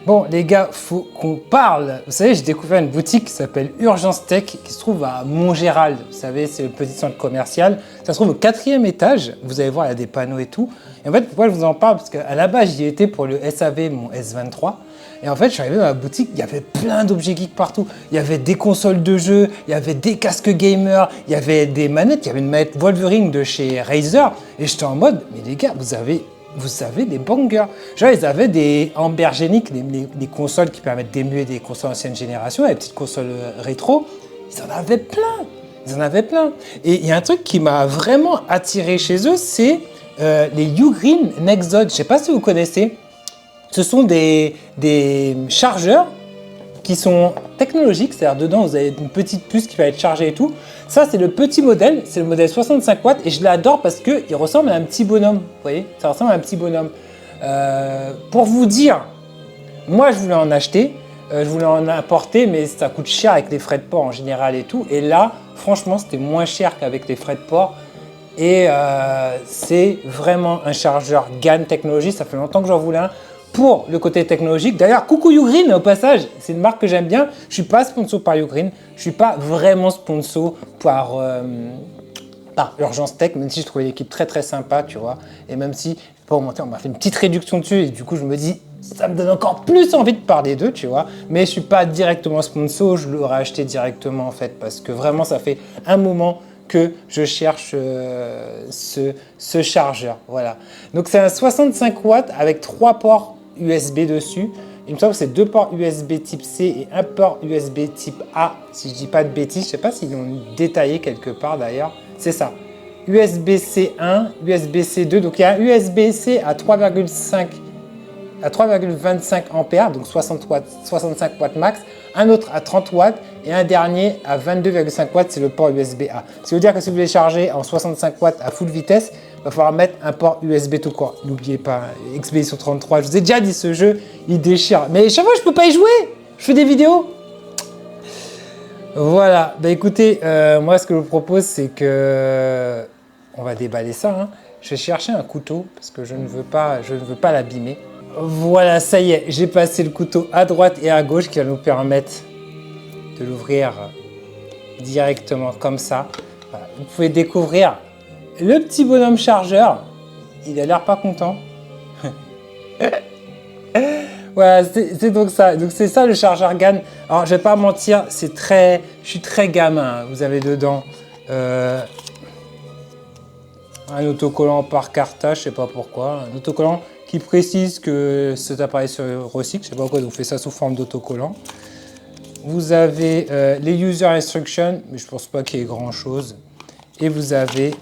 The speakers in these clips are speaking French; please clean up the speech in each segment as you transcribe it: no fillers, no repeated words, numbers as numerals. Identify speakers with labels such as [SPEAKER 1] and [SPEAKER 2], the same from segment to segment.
[SPEAKER 1] Bon les gars, faut qu'on parle. Vous savez, j'ai découvert une boutique qui s'appelle Urgence Tech, qui se trouve à Montgérald. Vous savez, c'est le petit centre commercial. Ça se trouve au 4e étage. Vous allez voir, il y a des panneaux et tout. Et en fait, pourquoi je vous en parle? Parce qu'à la base, j'y étais pour le SAV, mon S23. Et en fait, je suis arrivé dans la boutique, il y avait plein d'objets geeks partout. Il y avait des consoles de jeux, il y avait des casques gamers, il y avait des manettes. Il y avait une manette Wolverine de chez Razer. Et j'étais en mode, mais les gars, vous avez des bangers. Genre, ils avaient des Ambergenic, des consoles qui permettent d'émuler des consoles ancienne génération, les petites consoles rétro. Ils en avaient plein. Ils en avaient plein. Et il y a un truc qui m'a vraiment attiré chez eux, c'est les Ugreen Nexode. Je ne sais pas si vous connaissez. Ce sont des chargeurs qui sont technologiques, c'est-à-dire dedans vous avez une petite puce qui va être chargée et tout. Ça c'est le petit modèle, c'est le modèle 65 watts et je l'adore parce qu'il ressemble à un petit bonhomme, vous voyez, ça ressemble à un petit bonhomme. Pour vous dire, moi je voulais en acheter, je voulais en importer mais ça coûte cher avec les frais de port en général et tout. Et là, franchement c'était moins cher qu'avec les frais de port. Et c'est vraiment un chargeur GaN Technologies, ça fait longtemps que j'en voulais un. Pour le côté technologique, d'ailleurs, coucou Ugreen au passage, c'est une marque que j'aime bien. Je suis pas sponsor par Ugreen, je suis pas vraiment sponsor par Urgence Tech, même si je trouvais l'équipe très très sympa, tu vois. Et même si, pour monter, on m'a fait une petite réduction dessus, et du coup je me dis, ça me donne encore plus envie de parler d'eux, tu vois. Mais je suis pas directement sponsor, je l'aurais acheté directement en fait, parce que vraiment ça fait un moment que je cherche ce chargeur, voilà. Donc c'est un 65 watts avec 3 ports USB dessus. Il me semble que c'est 2 ports USB type C et 1 port USB type A, si je dis pas de bêtises. Je sais pas s'ils l'ont détaillé quelque part d'ailleurs. C'est ça. USB-C 1, USB-C 2. Donc il y a un USB-C à 3,25 ampères, donc 65 watts max, un autre à 30 watts et un dernier à 22,5 watts, c'est le port USB-A. Ce qui veut dire que si vous voulez charger en 65 watts à full vitesse, il va falloir mettre un port USB tout court. N'oubliez pas, Expedition 33, je vous ai déjà dit, ce jeu, il déchire. Mais chaque fois, je peux pas y jouer, je fais des vidéos. Voilà, bah écoutez, moi ce que je vous propose, c'est que on va déballer ça. Hein. Je vais chercher un couteau parce que je ne veux pas l'abîmer. Voilà, ça y est, j'ai passé le couteau à droite et à gauche qui va nous permettre de l'ouvrir directement comme ça. Voilà. Vous pouvez découvrir le petit bonhomme chargeur. Il a l'air pas content. Voilà, c'est donc ça. Donc c'est ça le chargeur GaN. Alors je vais pas mentir, je suis très gamin. Vous avez dedans un autocollant par cartage, je sais pas pourquoi, un autocollant qui précise que cet appareil se recycle. Je sais pas pourquoi ils ont fait ça sous forme d'autocollant. Vous avez les user instructions, mais je pense pas qu'il y ait grand chose. Et vous avez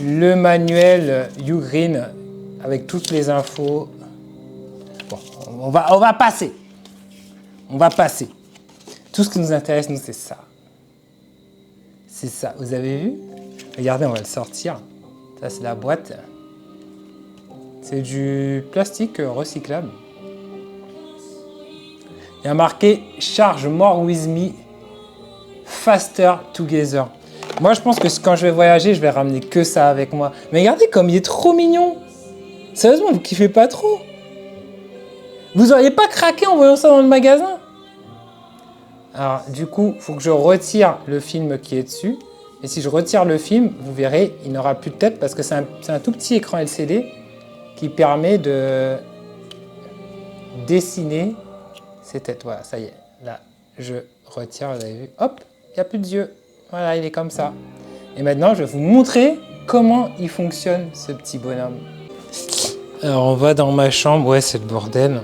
[SPEAKER 1] le manuel Ugreen avec toutes les infos. Bon, on va passer. On va passer. Tout ce qui nous intéresse, nous, c'est ça. C'est ça. Vous avez vu? Regardez, on va le sortir. Ça, c'est la boîte. C'est du plastique recyclable. Il y a marqué « Charge more with me, faster together ». Moi, je pense que quand je vais voyager, je vais ramener que ça avec moi. Mais regardez comme il est trop mignon. Sérieusement, vous kiffez pas trop? Vous auriez pas craqué en voyant ça dans le magasin? Alors, du coup, il faut que je retire le film qui est dessus. Et si je retire le film, vous verrez, il n'aura plus de tête parce que c'est un tout petit écran LCD qui permet de dessiner ses têtes. Voilà, ça y est. Là, je retire, vous avez vu. Hop, il n'y a plus de yeux. Voilà, il est comme ça. Et maintenant, je vais vous montrer comment il fonctionne, ce petit bonhomme. Alors, on va dans ma chambre. Ouais, c'est le bordel.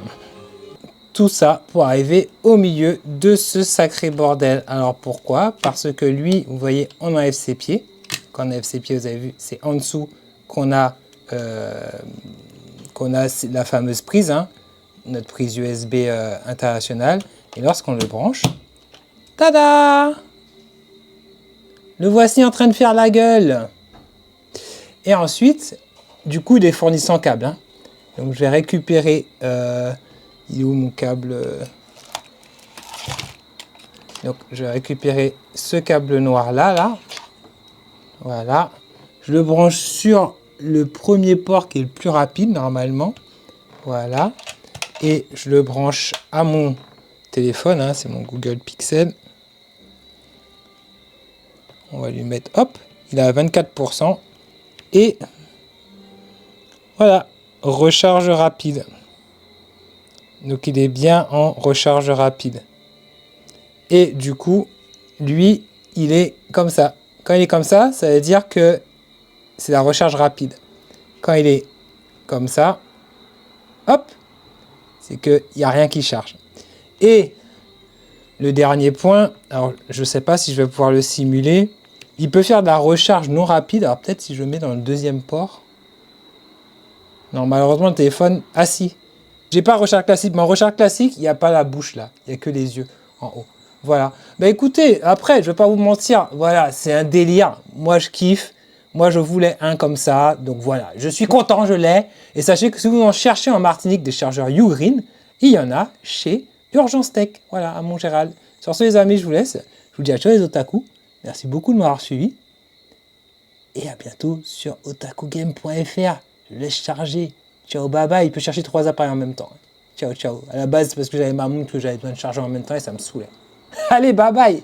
[SPEAKER 1] Tout ça pour arriver au milieu de ce sacré bordel. Alors, pourquoi? Parce que lui, vous voyez, on enlève ses pieds. Quand on enlève ses pieds, vous avez vu, c'est en dessous qu'on a la fameuse prise, hein, notre prise USB internationale. Et lorsqu'on le branche, tada! Le voici en train de faire la gueule. Et ensuite, du coup, il est fourni sans câble. Hein. Donc, je vais récupérer... il est où mon câble? Donc, je vais récupérer ce câble noir là. Voilà. Je le branche sur le premier port qui est le plus rapide, normalement. Voilà. et je le branche à mon téléphone, hein, c'est mon Google Pixel. On va lui mettre, hop, il est à 24%. Et voilà, recharge rapide. Donc il est bien en recharge rapide. Et du coup, lui, il est comme ça. Quand il est comme ça veut dire que c'est la recharge rapide. Quand il est comme ça, hop, c'est qu'il n'y a rien qui charge. Et le dernier point, alors je ne sais pas si je vais pouvoir le simuler, il peut faire de la recharge non rapide. Alors peut-être si je le mets dans le deuxième port. Non, malheureusement le téléphone, ah si, j'ai pas recharge classique, mais en recharge classique, il n'y a pas la bouche là, il n'y a que les yeux en haut. Voilà. Bah écoutez, après, je vais pas vous mentir, voilà, c'est un délire. Moi, je kiffe. Moi, je voulais un comme ça. Donc voilà, je suis content, je l'ai. Et sachez que si vous en cherchez en Martinique des chargeurs Ugreen, il y en a chez Urgence Tech, voilà, à Montgéral. Sur ce, les amis, je vous laisse. Je vous dis à tous les otaku. Merci beaucoup de m'avoir suivi. Et à bientôt sur otakugame.fr. Je laisse charger. Ciao, bye bye. Il peut chercher 3 appareils en même temps. Ciao, ciao. À la base, c'est parce que j'avais ma montre que j'avais besoin de charger en même temps et ça me saoulait. Allez, bye bye.